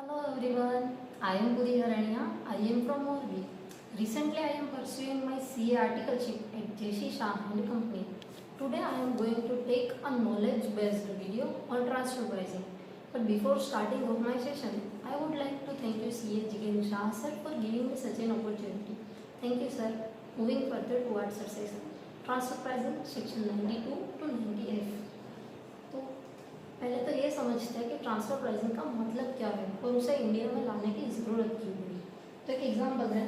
Hello everyone, I am Puri Harania. I am from Morbi. Recently I am pursuing my CA articleship at JC Shah and Company. Today I am going to take a knowledge based video on transfer pricing. But before starting of my session, I would like to thank you CA Jigen Shah sir for giving me such an opportunity. Thank you sir. Moving further towards our session. Transfer pricing section 92 to 90F. तो पहले तो ये समझते हैं कि transfer pricing का मतलब क्या है और उसे इंडिया में लाने की ज़रूरत क्यों पड़ी। तो एक एग्जाम्पल है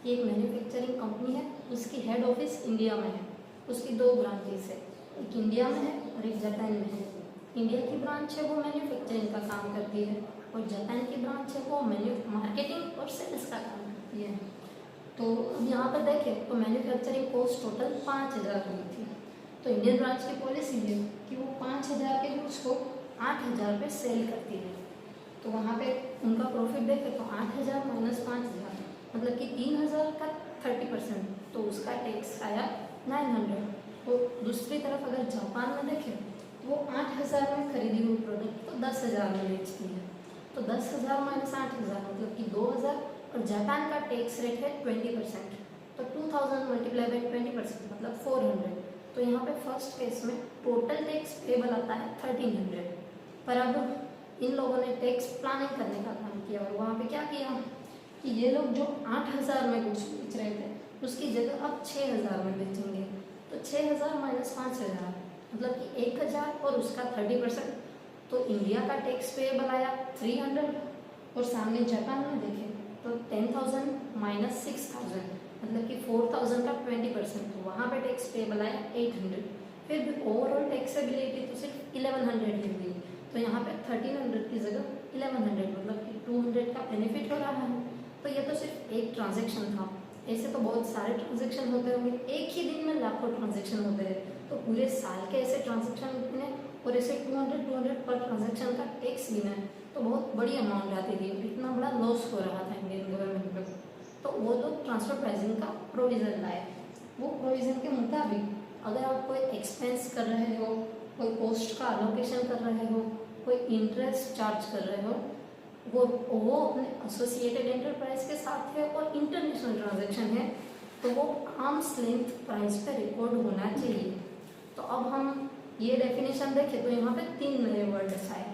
कि एक मैन्युफैक्चरिंग कंपनी है, उसकी हेड ऑफिस इंडिया में है, उसकी दो ब्रांचेस है, एक इंडिया में है और एक जापान में है। इंडिया की ब्रांच है वो मैन्युफैक्चरिंग का काम करती है और जापान की ब्रांच है वो मार्केटिंग और सेल्स का काम करती है। तो अब यहाँ पर देखें तो मैन्युफैक्चरिंग कॉस्ट टोटल 5,000 हुई थी। तो इंडियन ब्रांच की पॉलिसी है कि वो 5,000 के गुड्स को 8,000 पे सेल करती है। तो वहाँ पे उनका प्रॉफिट देखें तो 8,000 माइनस 5,000 मतलब कि 3,000 का 30%, तो उसका टैक्स आया 900। तो दूसरी तरफ अगर जापान में देखें तो वो 8,000 में खरीदी हुई प्रोडक्ट को 10,000 में बेचती है। तो 10,000 माइनस 8,000 मतलब कि 2,000 और जापान का टैक्स रेट है 20%। तो 2,000 मल्टीप्लाई बाई 20% मतलब 400। तो यहाँ पे फर्स्ट केस में टोटल टैक्स पेबल आता है 1,300। पर अब इन लोगों ने टैक्स प्लानिंग करने का काम किया और वहाँ पे क्या किया कि ये लोग जो 8,000 में कुछ बेच रहे थे उसकी जगह अब 6,000 में बेचेंगे। तो 6,000 माइनस 5,000 मतलब कि 1,000 और उसका 30%। तो इंडिया का टैक्स पेबल आया 300 और सामने जापान में देखें तो 10,000 माइनस 6,000 मतलब कि 4,000 का 20%। तो वहाँ पे टैक्स पेबल आया 800। फिर भी ओवरऑल टैक्सेबिलिटी तो सिर्फ 1,100 ही हुई। तो यहाँ पे 1,300 की जगह 1,100 मतलब कि 200 का बेनिफिट हो रहा है। तो ये तो सिर्फ एक ट्रांजेक्शन था, ऐसे तो बहुत सारे ट्रांजेक्शन होते होंगे, एक ही दिन में लाखों ट्रांजेक्शन होते हैं। तो पूरे साल के ऐसे ट्रांजेक्शन इतने और ऐसे 200 पर ट्रांजेक्शन का टैक्स गिना है तो बहुत बड़ी अमाउंट आती थी, इतना बड़ा लॉस हो रहा था इंडियन गवर्नमेंट को। तो वो लोग ट्रांसफर प्राइसिंग का प्रोविज़न लाए। वो प्रोविज़न के मुताबिक अगर आप कोई एक्सपेंस कर रहे हो, कोई कॉस्ट का अलोकेशन कर रहे हो, कोई इंटरेस्ट चार्ज कर रहे हो, वो अपने एसोसिएटेड एंटरप्राइज के साथ है और इंटरनेशनल ट्रांजैक्शन है तो वो आर्म्स लेंथ प्राइस पे रिकॉर्ड होना चाहिए। तो अब हम ये डेफिनेशन देखें तो यहाँ पे 3 नए वर्ड्स आए,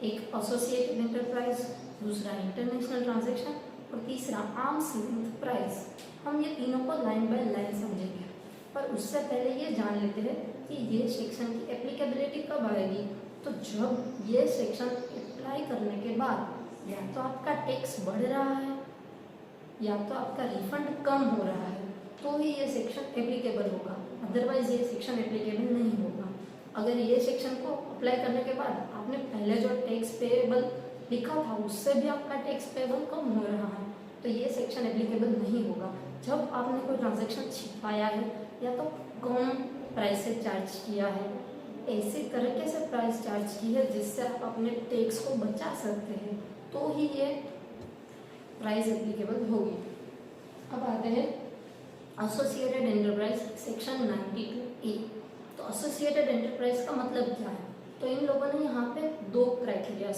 एक एसोसिएटेड एंटरप्राइज, दूसरा इंटरनेशनल ट्रांजैक्शन और तीसरा आर्म्स लेंथ प्राइस। हम ये तीनों को लाइन बाय लाइन समझेंगे, पर उससे पहले ये जान लेते हैं कि ये सेक्शन की एप्लीकेबिलिटी कब आएगी। तो जब ये सेक्शन अप्लाई करने के बाद या तो आपका टैक्स बढ़ रहा है या तो आपका रिफंड कम हो रहा है तो ही ये सेक्शन एप्लीकेबल होगा, अदरवाइज ये सेक्शन एप्लीकेबल नहीं होगा। अगर ये सेक्शन को अप्लाई करने के बाद आपने पहले जो टैक्स पेएबल लिखा था उससे भी आपका टैक्स पेएबल कम हो रहा है तो ये सेक्शन एप्लीकेबल नहीं होगा। जब आपने कोई ट्रांजैक्शन छिपाया है या तो कम प्राइस से चार्ज किया है, ऐसे तरीके से प्राइस चार्ज की है जिससे आप अपने टैक्स को बचा सकते हैं तो ही ये प्राइस एप्लीकेबल होगी। अब आते हैं एसोसिएटेड एंटरप्राइज सेक्शन 92A। तो एसोसिएटेड एंटरप्राइज का मतलब क्या है? तो इन लोगों ने यहाँ पे 2 क्राइटेरिया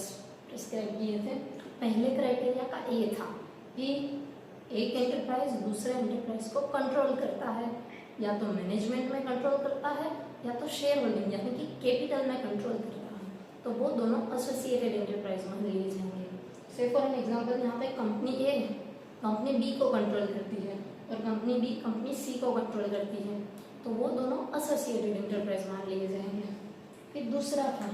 प्रिस्क्राइब किए थे। पहले क्राइटेरिया का ये था कि एक एंटरप्राइज दूसरे एंटरप्राइज को कंट्रोल करता है, या तो मैनेजमेंट में कंट्रोल करता है या तो शेयर होल्डिंग यानी कि कैपिटल में कंट्रोल करता है, तो वो दोनों एसोसिएटेड एंटरप्राइज में लिए जाएंगे। से फॉर एन एग्जांपल यहाँ पे कंपनी ए कंपनी बी को कंट्रोल करती है और कंपनी बी कंपनी सी को कंट्रोल करती है, तो वो दोनों एसोसिएटेड एंटरप्राइज मान लिए जाएंगे। फिर दूसरा था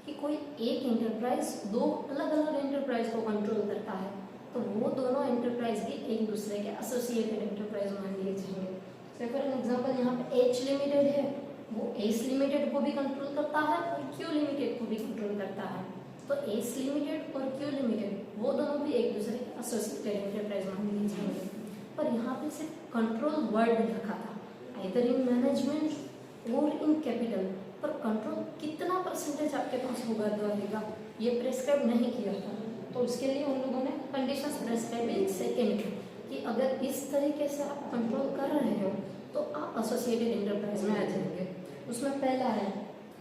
कि कोई एक एंटरप्राइज 2 अलग अलग एंटरप्राइज को कंट्रोल करता है तो वो दोनों एंटरप्राइज भी एक दूसरे के एसोसिएटेड एंटरप्राइज मान लिए जाएंगे। से फॉर एन एग्जांपल यहाँ पे एच लिमिटेड है, वो एस लिमिटेड को भी कंट्रोल करता है और क्यू लिमिटेड को भी कंट्रोल करता है। तो एस लिमिटेड और क्यू लिमिटेड वो दोनों भी एक दूसरे के एसोसिएटेड एंटरप्राइज मान लिए जाएंगे। पर यहाँ पे सिर्फ कंट्रोल वर्ड रखा था, आइदर इन मैनेजमेंट और इन कैपिटल, पर कंट्रोल कितना परसेंटेज आपके पास होगा रहेगा ये प्रेस्क्राइब नहीं किया था। तो उसके लिए उन लोगों ने कंडीशंस प्रेस्क्राइब इन सेकेंड कि अगर इस तरीके से आप कंट्रोल कर रहे हो तो आप एसोसिएटेड एंटरप्राइज में आ जाएंगे। उसमें पहला है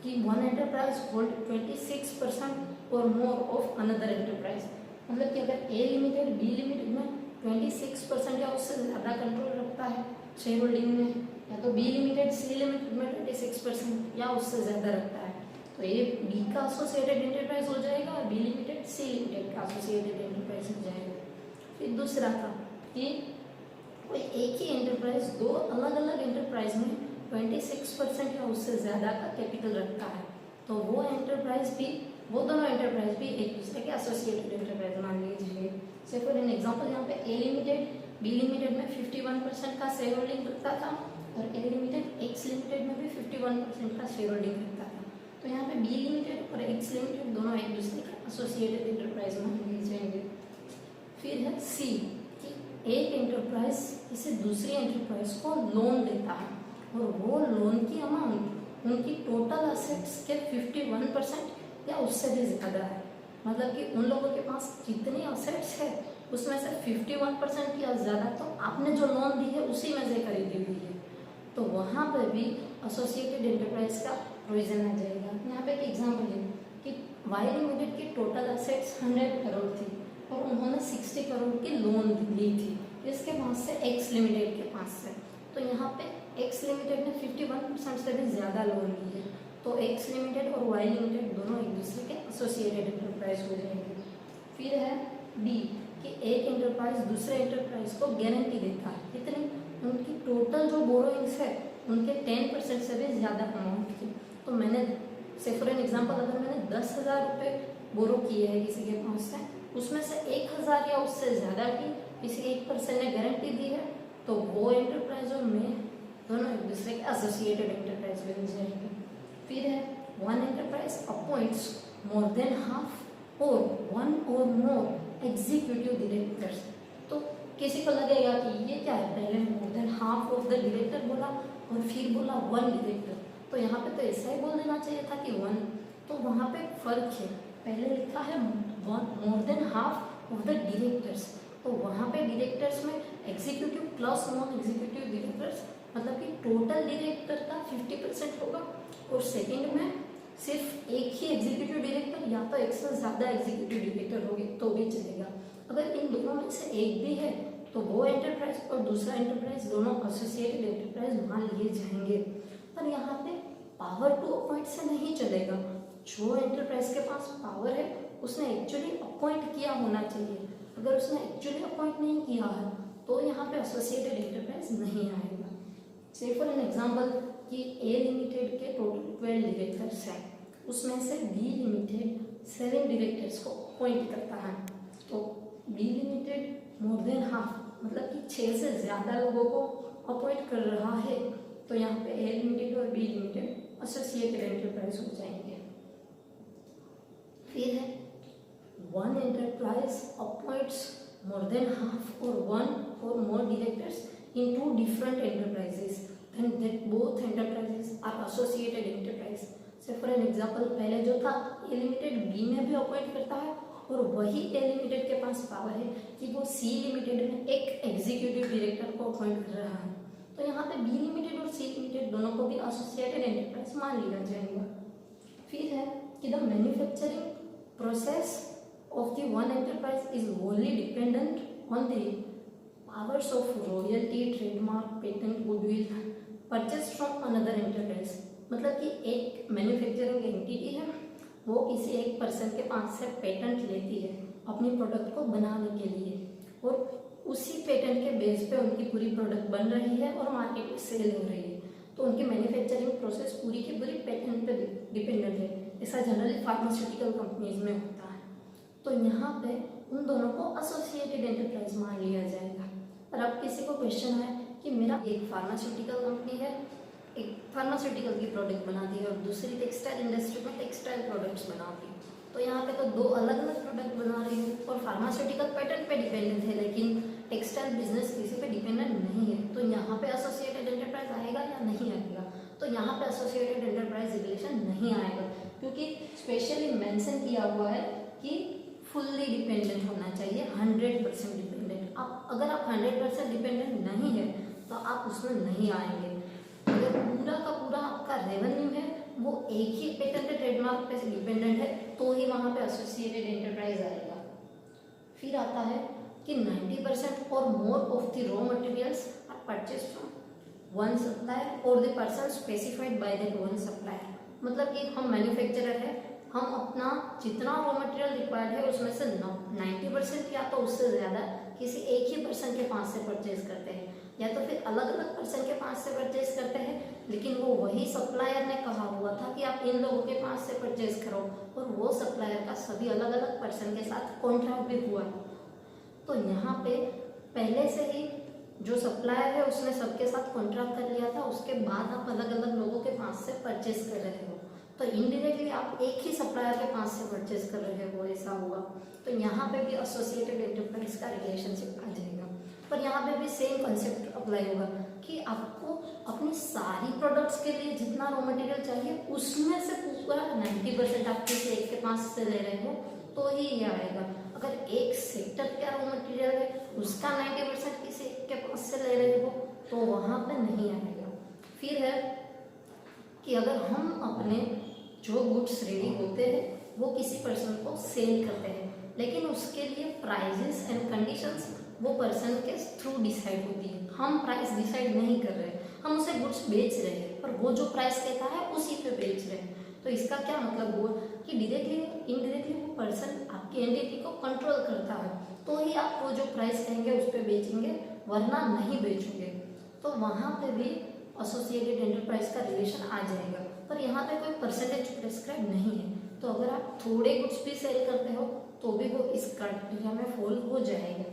कि वन एंटरप्राइज होल्ड 26% और मोर ऑफ अनदर एंटरप्राइज। मतलब कि अगर ए लिमिटेड बी लिमिटेड में 26% या उससे ज़्यादा कंट्रोल रखता है शेयर होल्डिंग में, या तो बी लिमिटेड सी लिमिटेड में 26% या उससे ज़्यादा रखता है, तो ए बी का एसोसिएटेड एंटरप्राइज हो जाएगा और बी लिमिटेड सी लिमिटेड का एसोसिएटेड एंटरप्राइज हो जाएगा। फिर दूसरा था कि कोई एक ही एंटरप्राइज दो अलग अलग एंटरप्राइज में 26% या उससे ज़्यादा का कैपिटल रखता है, तो वो एंटरप्राइज भी, वो दोनों एंटरप्राइज भी एक दूसरे के एसोसिएटेड एंटरप्राइज मान लीजिए। से फॉर एन एग्जांपल यहाँ पे ए लिमिटेड बी लिमिटेड में 51% का शेयर होल्डिंग रखता था और ए लिमिटेड एक्स लिमिटेड में भी 51% का शेयर होल्डिंग रखता था, तो यहाँ पे बी लिमिटेड और एक्स लिमिटेड दोनों एक दूसरे के एसोसिएटेड एंटरप्राइज मान लिए जाएंगे। फिर है सी कि एक एंटरप्राइज किसी दूसरी एंटरप्राइज को लोन देता है और वो लोन की अमाउंट उनकी टोटल असेट्स के 51% या उससे भी ज़्यादा है, मतलब कि उन लोगों के पास जितनी असेट्स है उसमें से 51% या ज़्यादा तो आपने जो लोन दी है उसी में से खरीदी हुई है, तो वहाँ पर भी एसोसिएटेड एंटरप्राइज का प्रोविजन आ जाएगा। यहाँ पे एक एग्जाम्पल है कि वाई लिमिटेड की टोटल असेट्स 100 करोड़ थी और उन्होंने 60 करोड़ की लोन ली थी इसके पास से एक्स लिमिटेड के पास से, तो यहाँ पे एक्स लिमिटेड ने 51% से भी ज़्यादा लोन ली है, तो एक्स लिमिटेड और वाई लिमिटेड दोनों एक दूसरे के एसोसिएटेड एंटरप्राइज हो जाएंगे। फिर है डी कि एक एंटरप्राइज दूसरे एंटरप्राइज को गारंटी देता है, कितनी, उनकी टोटल जो बोरोइंग्स है उनके 10% से भी ज़्यादा अमाउंट की, तो मैंने से फॉर एन एग्जाम्पल अगर मैंने 10,000 रुपये बोरो किए हैं किसी के पास से, उसमें से 1,000 या उससे ज़्यादा की किसी एक पर्सन ने गारंटी दी है, तो वो एंटरप्राइज और मैं दोनों एक दूसरे के एसोसिएटेड एंटरप्राइज बन जाएंगे। फिर है वन एंटरप्राइज अपॉइंट्स मोर देन हाफ और वन और मोर एग्जीक्यूटिव डायरेक्टर्स, तो किसी को लगेगा कि ये क्या है, पहले मोर than half of the director बोला और फिर बोला वन डायरेक्टर, तो यहाँ पे तो ऐसा ही बोल देना चाहिए था कि वन, तो वहाँ पे फर्क है, पहले लिखा है मोर than half of the directors, तो वहाँ पे डायरेक्टर्स में executive plus non executive directors, मतलब कि टोटल डायरेक्टर का 50% होगा, और सेकंड में सिर्फ एक ही एग्जीक्यूटिव डायरेक्टर या तो एक से ज़्यादा एग्जीक्यूटिव डायरेक्टर होंगे तो भी चलेगा। अगर इन दोनों में से एक भी है तो वो एंटरप्राइज और दूसरा एंटरप्राइज दोनों एसोसिएटेड एंटरप्राइज मान लिए जाएंगे। पर यहाँ पे पावर टू अपॉइंट से नहीं चलेगा, जो एंटरप्राइज के पास पावर है उसने एक्चुअली अपॉइंट किया होना चाहिए, अगर उसने एक्चुअली अपॉइंट नहीं किया है तो यहाँ पे एसोसिएटेड एंटरप्राइज नहीं आएगा। से फॉर एन एग्जाम्पल कि ए लिमिटेड के टोटल 12 डायरेक्टर्स हैं, उसमें से बी लिमिटेड 7 डायरेक्टर्स को अपॉइंट करता है, तो B limited more than half मतलब कि 6 से ज़्यादा लोगों को अपॉइंट कर रहा है, तो यहाँ पे ए लिमिटेड और बी लिमिटेड एसोसिएटेड एंटरप्राइज हो जाएंगे। फिर है वन एंटरप्राइज अपॉइंट्स मोर देन हाफ और वन और मोर directors in two different enterprises then that both enterprises are associated enterprise। से फॉर एन एग्जाम्पल पहले जो था ए लिमिटेड बी में भी अपॉइंट करता है और वही ए लिमिटेड के पास पावर है कि वो सी लिमिटेड में एक एग्जीक्यूटिव डायरेक्टर को अपॉइंट कर रहा है, तो यहाँ पे बी लिमिटेड और सी लिमिटेड दोनों को भी एसोसिएटेड एंटरप्राइज मान लिया जाएगा। फिर है कि the manufacturing process of the one enterprise is wholly dependent on the powers of royalty, trademark, patent, goodwill purchased from another enterprise, मतलब कि एक मैन्युफैक्चरिंग एंटिटी है वो किसी एक पर्सन के पास से पेटेंट लेती है अपनी प्रोडक्ट को बनाने के लिए, और उसी पेटेंट के बेस पे उनकी पूरी प्रोडक्ट बन रही है और मार्केट में सेल हो रही है, तो उनकी मैन्युफैक्चरिंग प्रोसेस पूरी की पूरी पेटेंट पे डिपेंडेंट है। ऐसा जनरली फार्मास्यूटिकल कंपनीज में होता है, तो यहाँ पे उन दोनों को एसोसिएटेड एंटरप्राइज मान लिया जाएगा। और अब किसी को क्वेश्चन है कि मेरा एक फार्मास्यूटिकल कंपनी है, एक फार्मास्यूटिकल की प्रोडक्ट बनाती है और दूसरी टेक्सटाइल इंडस्ट्री में टेक्सटाइल प्रोडक्ट्स बनाती है, तो यहाँ पे तो दो अलग अलग प्रोडक्ट बना रही हूँ और फार्मास्यूटिकल पेटेंट पे डिपेंडेंट है लेकिन टेक्सटाइल बिजनेस किसी पे डिपेंडेंट नहीं है, तो यहाँ पे एसोसिएटेड एंटरप्राइज आएगा या नहीं आएगा, तो यहाँ पे एसोसिएटेड एंटरप्राइज रिलेशन नहीं आएगा क्योंकि स्पेशली मेंशन किया हुआ है कि फुल्ली डिपेंडेंट होना चाहिए, 100% डिपेंडेंट। आप अगर आप 100% डिपेंडेंट नहीं है तो आप उसमें नहीं आएंगे। अगर पूरा का पूरा आपका रेवेन्यू है वो एक ही पेटेंट ट्रेडमार्क पे से डिपेंडेंट है तो ही वहाँ पे एसोसिएटेड एंटरप्राइज आएगा। फिर आता है कि 90% और more of the raw materials are purchase from one supplier और the person specified by that one supplier. मतलब कि हम मैन्युफैक्चरर है, हम अपना जितना रॉ मटेरियल रिक्वायर्ड है उसमें से 90% या तो उससे ज़्यादा किसी एक ही पर्सन के पास से परचेज करते हैं, या तो फिर अलग अलग पर्सन के पास से परचेज करते हैं, लेकिन वो वही सप्लायर ने कहा हुआ था कि आप इन लोगों के पास से परचेज करो, और वो सप्लायर का सभी अलग अलग पर्सन के साथ कॉन्ट्रैक्ट भी हुआ है। तो यहाँ पे पहले से ही जो सप्लायर है उसने सबके साथ कॉन्ट्रैक्ट कर लिया था, उसके बाद आप अलग अलग लोगों के पास से परचेज कर रहे हो, तो इनडायरेक्टली आप एक ही सप्लायर के पास से परचेज कर रहे हो, ऐसा हुआ। तो यहाँ पे भी एसोसिएटेड एंटरप्राइज का रिलेशनशिप आ जाएगा। पर यहाँ पे भी सेम कंसेप्ट अप्लाई होगा कि आपको अपनी सारी प्रोडक्ट्स के लिए जितना रॉ मटेरियल चाहिए उसमें से पूरा 90% आप किसी एक के पास से ले रहे हो तो ही ये आएगा। अगर एक सेक्टर का रॉ मटेरियल है उसका 90% किसी एक के पास से ले रहे हो तो वहाँ पे नहीं आएगा। फिर है कि अगर हम अपने जो गुड्स रेडी होते हैं वो किसी पर्सन को सेल करते हैं, लेकिन उसके लिए प्राइजेस एंड कंडीशंस वो पर्सन के थ्रू डिसाइड होती है। हम प्राइस डिसाइड नहीं कर रहे, हम उसे गुड्स बेच रहे हैं, पर वो जो प्राइस कहता है उसी पे बेच रहे हैं। तो इसका क्या मतलब हुआ कि डायरेक्टली इनडायरेक्टली वो पर्सन आपकी एंटिटी को कंट्रोल करता है, तो ही आप वो जो प्राइस कहेंगे उस पर बेचेंगे, वरना नहीं बेचोगे। तो वहाँ पे भी एसोसिएटेड एंटरप्राइज का रिलेशन आ जाएगा। पर यहाँ पे कोई परसेंटेज प्रेस्क्राइब नहीं है, तो अगर आप थोड़े गुड्स भी सेल करते हो तो भी वो इस क्राइटेरिया में फॉल हो जाएगा।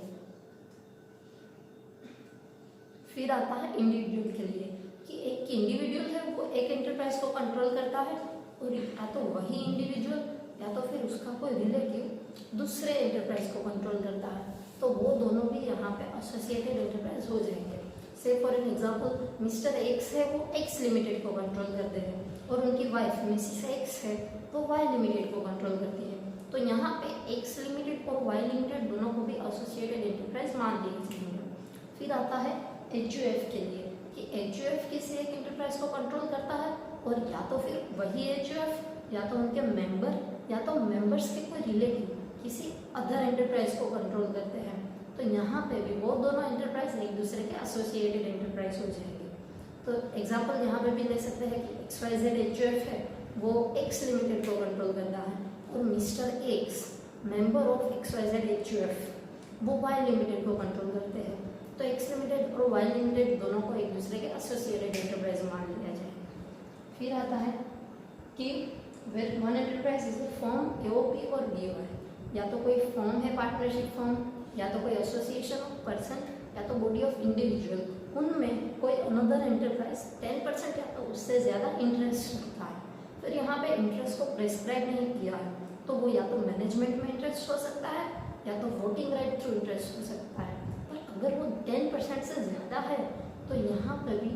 फिर आता है इंडिविजुअल के लिए कि एक इंडिविजुअल है वो एक एंटरप्राइज को कंट्रोल करता है, और या तो वही इंडिविजुअल या तो फिर उसका कोई रिलेटिव दूसरे एंटरप्राइज को कंट्रोल करता है, तो वो दोनों भी यहाँ पे एसोसिएटेड एंटरप्राइज हो जाएंगे। से for an example mister x है वो एक्स लिमिटेड को कंट्रोल करते हैं, और उनकी वाइफ मिसिस एक्स है वो वाई लिमिटेड को कंट्रोल करती है। तो यहाँ पे एक्स लिमिटेड और वाई लिमिटेड दोनों को भी एसोसिएटेड एंटरप्राइज मान लिए जाएंगे। फिर आता है एचयूएफ के लिए कि एचयूएफ किसी एक एंटरप्राइज को कंट्रोल करता है, और या तो फिर वही एचयूएफ या तो उनके मेंबर या तो मेंबर्स के कोई रिलेटिव किसी अदर एंटरप्राइज को कंट्रोल करते हैं। तो यहाँ पे भी वो दोनों एंटरप्राइज एक दूसरे के एसोसिएटेड एंटरप्राइज हो जाएंगे। तो एग्जांपल यहाँ पे भी ले सकते हैं कि XYZ एचयूएफ है वो एक्स लिमिटेड को कंट्रोल करता है, और mister x member of XYZ HUF वो वाई लिमिटेड को कंट्रोल करते हैं। तो एक्स लिमिटेड और वाई लिमिटेड दोनों को एक दूसरे के एसोसिएटेड एंटरप्राइज मान लिया जाए। फिर आता है कि where one enterprise is a firm AOP और बीओआई, या तो कोई फर्म है पार्टनरशिप फर्म, या तो कोई एसोसिएशन ऑफ पर्सन, या तो बॉडी ऑफ इंडिविजुअल, उनमें कोई अनदर एंटरप्राइज 10% या तो उससे ज़्यादा इंटरेस्ट रखता है। फिर यहाँ पे इंटरेस्ट को प्रेस्क्राइब नहीं किया है, तो वो या तो मैनेजमेंट में इंटरेस्ट हो सकता है या तो वोटिंग राइट थ्रू इंटरेस्ट हो सकता है। पर अगर वो 10% से ज़्यादा है तो यहाँ पर भी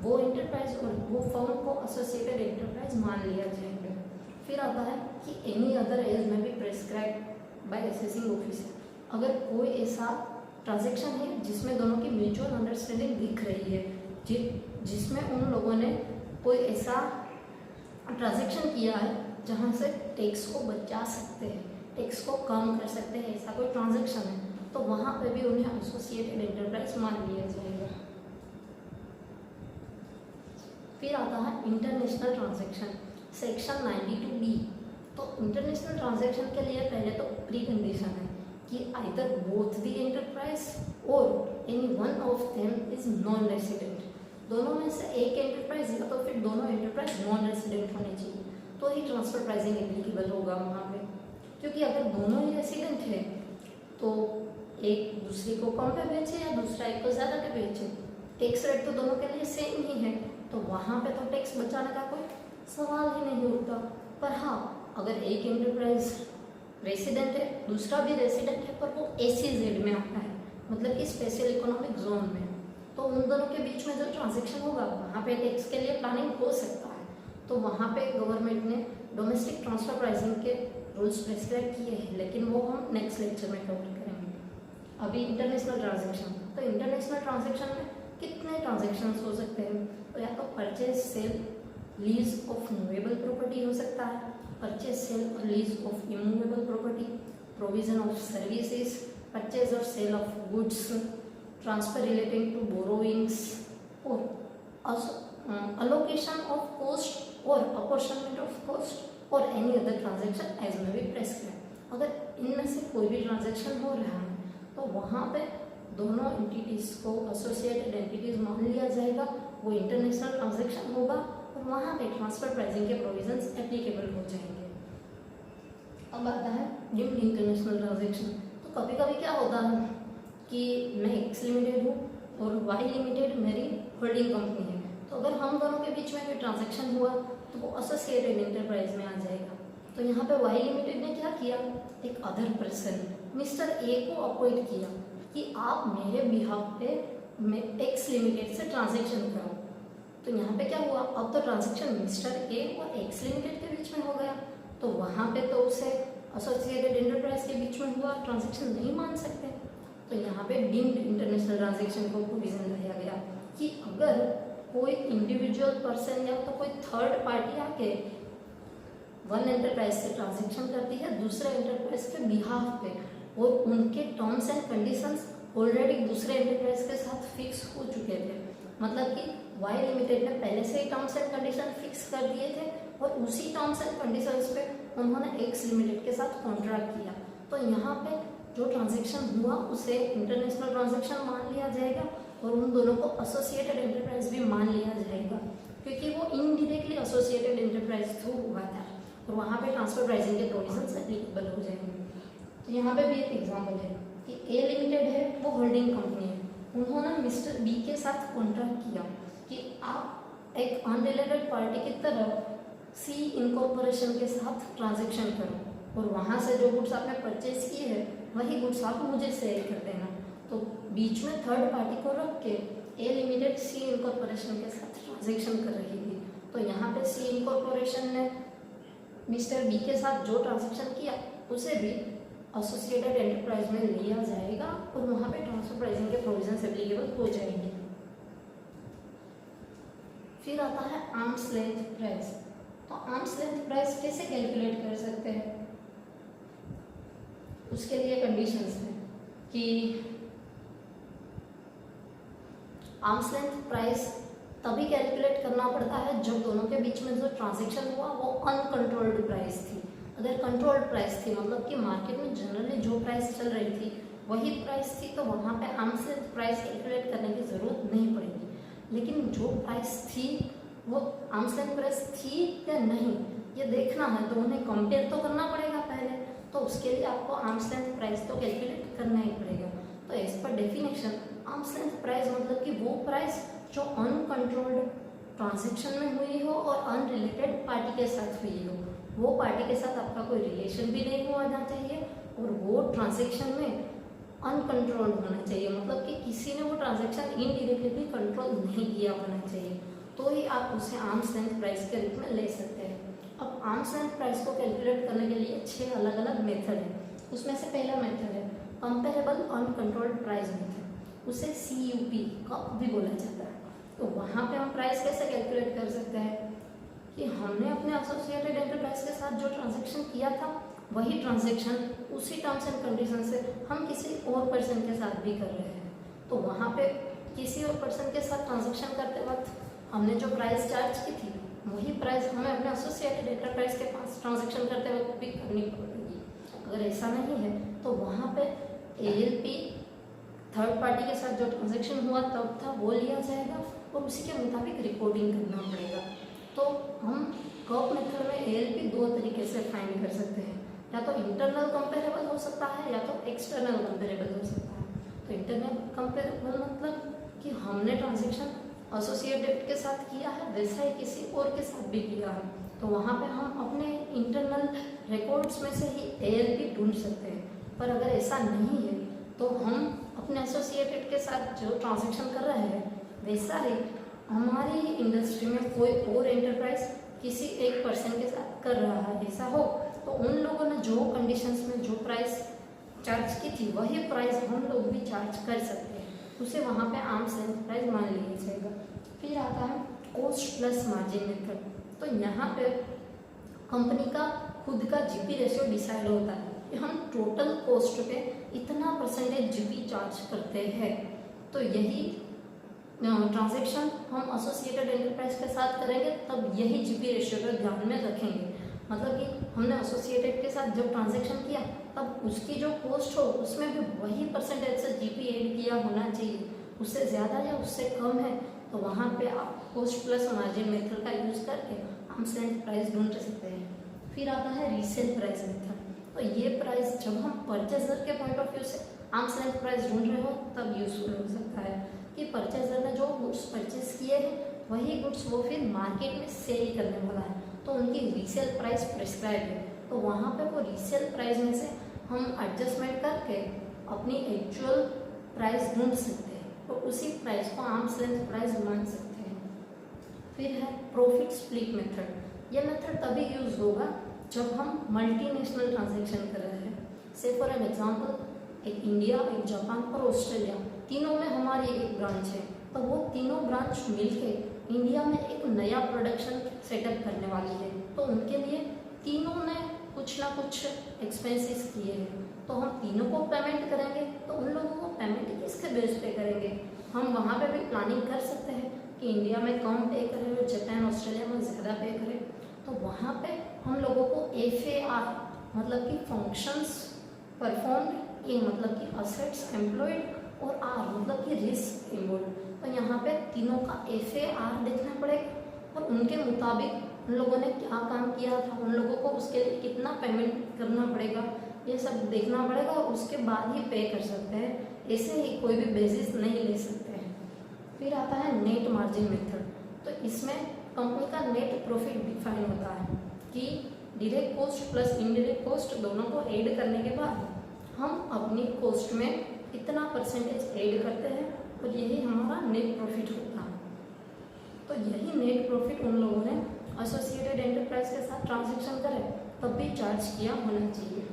वो एंटरप्राइज और वो फर्म को एसोसिएटेड एंटरप्राइज मान लिया जाएगा। फिर आता है कि एनी अदर एज में भी प्रेस्क्राइब बाय असेसिंग ऑफिसर, अगर कोई ऐसा ट्रांजैक्शन है जिसमें दोनों की म्यूचुअल अंडरस्टैंडिंग दिख रही है, जिसमें उन लोगों ने कोई ऐसा ट्रांजैक्शन किया है जहाँ से टैक्स को बचा सकते हैं, टैक्स को कम कर सकते हैं, ऐसा कोई ट्रांजैक्शन है, तो वहाँ पे भी उन्हें एसोसिएटेड एंटरप्राइज मान लिया जाएगा। फिर आता है इंटरनेशनल ट्रांजैक्शन, सेक्शन 92D। तो इंटरनेशनल ट्रांजैक्शन के लिए पहले तो प्री कंडीशन है कि आइदर बोथ द एंटरप्राइज और any one of them is non resident, दोनों में से एक एंटरप्राइज या तो फिर दोनों एंटरप्राइज नॉन रेसिडेंट होने चाहिए, तो ही ट्रांसफर प्राइसिंग एप्लीकेबल होगा वहाँ पे। क्योंकि अगर दोनों ही रेसिडेंट है तो एक दूसरे को कम पे बेचे या दूसरा एक को ज़्यादा पे बेचे, टैक्स रेट तो दोनों के लिए सेम ही है, तो वहाँ पे तो टैक्स बचाने का कोई सवाल ही नहीं उठता। पर हाँ, अगर एक एंटरप्राइज रेसिडेंट है दूसरा भी रेसिडेंट है पर वो SEZ में आता है, मतलब कि स्पेशल इकोनॉमिक जोन में, तो उन दोनों के बीच में जो ट्रांजैक्शन होगा वहाँ पे टैक्स के लिए प्लानिंग हो सकता है। तो वहाँ पे गवर्नमेंट ने डोमेस्टिक ट्रांसफर प्राइसिंग के रूल्स प्रेस्क्राइब किए हैं, लेकिन वो हम नेक्स्ट लेक्चर में कवर करेंगे। अभी इंटरनेशनल ट्रांजैक्शन, तो इंटरनेशनल ट्रांजैक्शन में कितने ट्रांजैक्शन हो सकते हैं, तो या तो purchase sale lease of movable property हो सकता है, परचेज सेल और lease of immovable property, provision of services, purchase और sale of goods, transfer relating to borrowings और allocation of cost or apportionment of cost or any other transaction as may be prescribed। अगर इनमें से कोई भी transaction हो रहा है तो वहाँ पे दोनों एंटिटीज को एसोसिएटेड एंटिटीज मान लिया जाएगा, वो इंटरनेशनल ट्रांजैक्शन होगा और वहाँ पे ट्रांसफर प्राइसिंग के प्रोविजंस एप्लीकेबल हो जाएंगे। अब आता है डीम्ड इंटरनेशनल ट्रांजैक्शन। तो कभी कभी क्या होता है कि मैं एक्स लिमिटेड हूँ और वाई लिमिटेड मेरी होल्डिंग कंपनी है, तो अगर हम दोनों के बीच में कोई ट्रांजैक्शन हुआ तो वो एसोसिएटेड एंटरप्राइज में आ जाएगा। तो यहाँ पे वाई लिमिटेड ने क्या किया, एक अदर पर्सन मिस्टर ए को अपॉइंट किया कि आप मेरे बिहाफ पे एक्स लिमिटेड से ट्रांजैक्शन करो। तो यहाँ पे क्या हुआ, अब तो ट्रांजैक्शन मिस्टर ए और एक्स लिमिटेड के बीच में हो गया, तो वहाँ पे तो उसे एसोसिएटेड एंटरप्राइज के बीच में हुआ ट्रांजैक्शन नहीं मान सकते। तो यहाँ पे डीम्ड इंटरनेशनल ट्रांजैक्शन को प्रोविजन दिया गया कि अगर कोई इंडिविजुअल पर्सन या तो कोई थर्ड पार्टी आके वन एंटरप्राइज से ट्रांजैक्शन करती है दूसरे एंटरप्राइज के बिहाफ पे और उनके टर्म्स एंड कंडीशंस ऑलरेडी दूसरे एंटरप्राइज के साथ फिक्स हो चुके थे, मतलब कि वाई लिमिटेड ने पहले से ही टर्म्स एंड कंडीशन फिक्स कर दिए थे और उसी टर्म्स एंड कंडीशंस पे उन्होंने एक्स लिमिटेड के साथ कॉन्ट्रैक्ट किया। तो यहाँ पे जो ट्रांजैक्शन हुआ उसे इंटरनेशनल ट्रांजैक्शन मान लिया जाएगा और उन दोनों को एसोसिएटेड एंटरप्राइज भी मान लिया जाएगा, क्योंकि वो इनडायरेक्टली एसोसिएटेड एंटरप्राइज थ्रू हुआ था और वहाँ पे ट्रांसफर प्राइसिंग के प्रोविजंस एप्लीकेबल हो जाएंगे। तो यहाँ पे भी एक एग्जांपल है कि ए लिमिटेड है, वो होल्डिंग कंपनी है, उन्होंने मिस्टर बी के साथ कॉन्ट्रैक्ट किया कि आप एक अनरिलेटेड पार्टी की तरह सी इनकॉर्पोरेशन के साथ ट्रांजैक्शन करो और वहाँ से जो गुड्स आपने परचेज किए हैं वही गुड्स आप मुझे सेल कर देना। तो बीच में थर्ड पार्टी को रख के ए लिमिटेड सी इनकॉर्पोरेशन के साथ ट्रांजैक्शन कर रही थी। तो यहाँ पे सी इनकॉर्पोरेशन ने मिस्टर बी के साथ जो ट्रांजैक्शन किया उसे भी एसोसिएटेड एंटरप्राइज में लिया जाएगा और वहाँ पे ट्रांसफर प्राइसिंग के प्रोविजंस एप्लीकेबल हो जाएंगे। फिर आता है आर्म्स लेंथ प्राइस। तो आर्म्स लेंथ प्राइस कैसे कैलकुलेट कर सकते हैं, उसके लिए कंडीशंस हैं कि आर्म्स लेंथ प्राइस तभी कैलकुलेट करना पड़ता है जब दोनों के बीच में जो ट्रांजैक्शन हुआ वो अनकंट्रोल्ड प्राइस थी। अगर कंट्रोल्ड प्राइस थी, मतलब कि मार्केट में जनरली जो प्राइस चल रही थी वही प्राइस थी, तो वहाँ पे आर्म्स लेंथ प्राइस कैलकुलेट करने की ज़रूरत नहीं पड़ेगी। लेकिन जो प्राइस थी वो आर्म्स लेंथ प्राइस थी या नहीं ये देखना है, तो उन्हें कंपेयर तो करना पड़ेगा पहले, तो उसके लिए आपको आर्म्स लेंथ प्राइस तो कैलकुलेट करना ही पड़ेगा। तो as per definition arms length price मतलब कि वो प्राइस जो अनकंट्रोल्ड ट्रांजैक्शन में हुई हो और अनरिलेटेड पार्टी के साथ हुई हो, वो पार्टी के साथ आपका कोई रिलेशन भी नहीं होना चाहिए और वो ट्रांजैक्शन में अनकंट्रोल्ड होना चाहिए, मतलब कि किसी ने वो ट्रांजैक्शन इनडायरेक्टली कंट्रोल नहीं किया होना चाहिए, तो ही आप उसे आर्म्स लेंथ प्राइस के रूप में ले सकते हैं। अब आर्म्स लेंथ प्राइस को कैलकुलेट करने के लिए 6 अलग अलग मेथड है। उसमें से पहला मेथड है कंपेरेबल अनकंट्रोल्ड प्राइस मेथड, उसे CUP का भी बोला जाता है। तो वहाँ पे हम प्राइस कैसे कैलकुलेट कर सकते हैं कि हमने अपने एसोसिएटेड एंटरप्राइज के साथ जो ट्रांजैक्शन किया था वही ट्रांजैक्शन उसी टर्म्स एंड कंडीशन से हम किसी और पर्सन के साथ भी कर रहे हैं। तो वहाँ पे किसी और पर्सन के साथ ट्रांजैक्शन करते वक्त हमने जो प्राइस चार्ज की थी वही प्राइस हमें अपने एसोसिएटेड एंटरप्राइज के पास ट्रांजैक्शन करते वक्त भी करनी पड़ेगी। अगर ऐसा नहीं है तो वहाँ पे ALP थर्ड पार्टी के साथ जो ट्रांजैक्शन हुआ तब था वो लिया जाएगा और उसी के मुताबिक रिपोर्टिंग करना पड़ेगा। तो हम कप मेथड में ALP 2 तरीके से फाइंड कर सकते हैं, या तो इंटरनल कंपेरेबल हो सकता है या तो एक्सटर्नल कंपेरेबल हो सकता है। तो इंटरनल कंपेरेबल मतलब कि हमने ट्रांजैक्शन एसोसिएटेड के साथ किया है वैसा ही किसी और के साथ भी किया है, तो वहाँ पे हम अपने इंटरनल रिकॉर्ड्स में से ही ALP ढूंढ सकते हैं। पर अगर ऐसा नहीं है तो हम अपने एसोसिएटेड के साथ जो ट्रांजैक्शन कर रहे हैं वैसा ही हमारी इंडस्ट्री में कोई और एंटरप्राइज किसी एक पर्सन के साथ कर रहा है, ऐसा हो तो उन लोगों ने जो कंडीशंस में जो प्राइस चार्ज की थी वही प्राइस हम लोग भी चार्ज कर सकते हैं, उसे वहाँ पे आर्म्स लेंथ प्राइस मान लिया जाएगा। फिर आता है कॉस्ट प्लस मार्जिन मेथड। तो यहाँ पे कंपनी का खुद का GP रेशियो डिसाइड होता है कि हम टोटल कॉस्ट पे इतना परसेंटेज जीपी चार्ज करते हैं। तो यही ट्रांजैक्शन हम एसोसिएटेड एंटरप्राइज के साथ करेंगे, तब यही जीपी रेशियो को ध्यान में रखेंगे। मतलब कि हमने एसोसिएटेड के साथ जब ट्रांजैक्शन किया तब उसकी जो कॉस्ट हो उसमें भी वही परसेंटेज से जीपी ऐड किया होना चाहिए। उससे ज़्यादा या उससे कम है तो वहाँ पे आप कॉस्ट प्लस मार्जिन मेथड का यूज़ करके आर्म्स लेंथ प्राइस ढूंढ सकते हैं। फिर आता है रीसेल प्राइस मेथड। तो ये प्राइस जब हम परचेजर के पॉइंट ऑफ व्यू से आर्म्स लेंथ प्राइस ढूंढ रहे हो तब यूजफुल हो सकता है कि परचेजर ने जो गुड्स परचेज किए हैं वही गुड्स वो फिर मार्केट में सेल करने वाला है, तो उनकी रीसेल प्राइस प्रिस्क्राइब है। तो वहाँ पे वो रीसेल प्राइस में से हम एडजस्टमेंट करके अपनी एक्चुअल प्राइस ढूंढ सकते हैं और उसी प्राइस को आर्म्स लेंथ प्राइस मान सकते हैं। फिर है प्रॉफिट स्प्लिट मेथड। ये मेथड तभी यूज होगा जब हम मल्टीनेशनल ट्रांजैक्शन कर रहे हैं। से फॉर एन एग्जांपल एक इंडिया, एक जापान और ऑस्ट्रेलिया, तीनों में हमारी एक ब्रांच है, तो वो तीनों ब्रांच मिलके इंडिया में एक नया प्रोडक्शन सेटअप करने वाली है। तो उनके लिए तीनों ने कुछ ना कुछ एक्सपेंसेस किए हैं, तो हम तीनों को पेमेंट करेंगे। तो उन लोगों को पेमेंट किसके बेस पे करेंगे? हम वहाँ पे भी प्लानिंग कर सकते हैं कि इंडिया में कम पे करें और जापान ऑस्ट्रेलिया में ज़्यादा पे करें। तो वहाँ पे हम लोगों को FAR मतलब कि फंक्शंस परफॉर्म्ड, ए मतलब कि असेट्स एम्प्लॉयड, और R मतलब कि रिस्क इन्वॉल्व। तो यहाँ पे तीनों का FAR देखना पड़ेगा और उनके मुताबिक उन लोगों ने क्या काम किया था, उन लोगों को उसके लिए कितना पेमेंट करना पड़ेगा, ये सब देखना पड़ेगा और उसके बाद ही पे कर सकते हैं। ऐसे ही कोई भी बेसिस नहीं ले सकते हैं। फिर आता है नेट मार्जिन मेथड। तो इसमें कंपनी का नेट प्रॉफिट डिफाइन होता है कि direct cost plus indirect cost दोनों को ऐड करने के बाद हम अपनी कॉस्ट में इतना परसेंटेज ऐड करते हैं और यही हमारा नेट प्रॉफिट होता है। तो यही नेट प्रॉफिट उन लोगों ने एसोसिएटेड एंटरप्राइज के साथ ट्रांजैक्शन करे तब भी चार्ज किया होना चाहिए।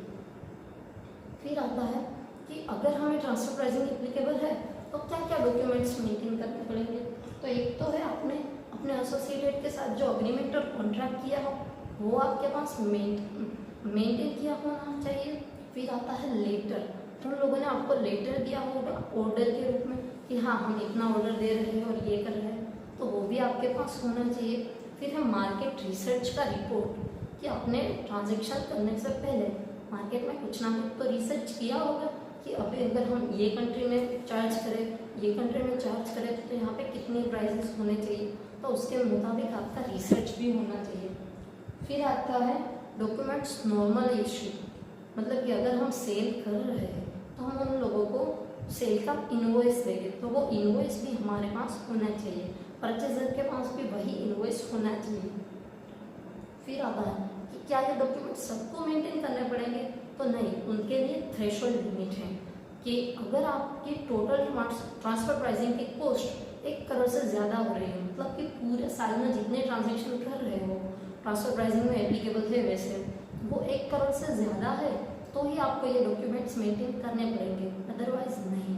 फिर आता है कि अगर हमें ट्रांसफर प्राइसिंग एप्लीकेबल है तो क्या क्या डॉक्यूमेंट्स मेंटेन करने पड़ेंगे। तो एक तो है आपने अपने एसोसिएटेड के साथ जो अग्रीमेंट और कॉन्ट्रैक्ट किया हो वो आपके पास मेंटेन किया होना चाहिए। फिर आता है लेटर। तो उन लोगों ने आपको लेटर दिया होगा ऑर्डर के रूप में कि हाँ हम इतना ऑर्डर दे रहे हैं और ये कर रहे हैं, तो वो भी आपके पास होना चाहिए। फिर है मार्केट रिसर्च का रिपोर्ट कि आपने ट्रांजैक्शन करने से पहले मार्केट में कुछ ना कुछ तो रिसर्च किया होगा कि अभी अगर हम ये कंट्री में चार्ज करें, ये कंट्री में चार्ज करें तो यहाँ पे कितने प्राइसेस होने चाहिए, तो उसके मुताबिक आपका रिसर्च भी होना चाहिए। फिर आता है डॉक्यूमेंट्स नॉर्मल इशू, मतलब कि अगर हम सेल कर रहे हैं तो हम उन लोगों को सेल का इनवॉइस देंगे, तो वो इनवॉइस भी हमारे पास होना चाहिए, परचेजर के पास भी वही इनवॉइस होना चाहिए। फिर आता है कि क्या ये डॉक्यूमेंट सबको मेंटेन करने पड़ेंगे, तो नहीं, उनके लिए थ्रेशोल्ड लिमिट है कि अगर आपकी टोटल ट्रांसफर प्राइसिंग की कॉस्ट 1 करोड़ से ज़्यादा हो रही है, मतलब कि पूरे साल में जितने ट्रांजेक्शन कर रहे हो ट्रांसफर प्राइसिंग में एप्लीकेबल है वैसे वो 1 करोड़ से ज़्यादा है, तो ही आपको ये डॉक्यूमेंट्स मेंटेन करने पड़ेंगे, अदरवाइज नहीं।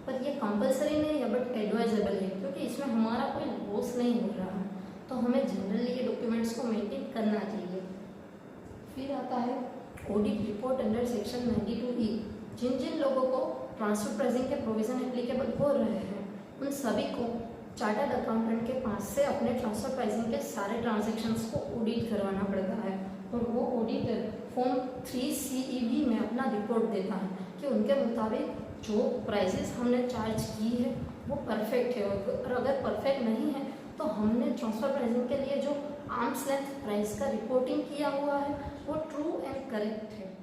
पर ये कंपलसरी नहीं है बट एडवाइजेबल है, क्योंकि इसमें हमारा कोई लॉस नहीं हो रहा है, तो हमें जनरली ये डॉक्यूमेंट्स को मेंटेन करना चाहिए। फिर आता है audit report under section 92E। जिन जिन लोगों को ट्रांसफर प्राइसिंग के प्रोविजन एप्लीकेबल हो रहे हैं उन सभी को चार्टर्ड अकाउंटेंट के पास से अपने ट्रांसफर प्राइसिंग के सारे ट्रांजेक्शन्स को ऑडिट करवाना पड़ता है और वो ऑडिटर फॉर्म 3CEB में अपना रिपोर्ट देता है कि उनके मुताबिक जो प्राइसेस हमने चार्ज की है वो परफेक्ट है, और अगर परफेक्ट नहीं है तो हमने ट्रांसफर प्राइसिंग के लिए जो आर्म्स लेंथ प्राइस का रिपोर्टिंग किया हुआ है वो ट्रू एंड करेक्ट है।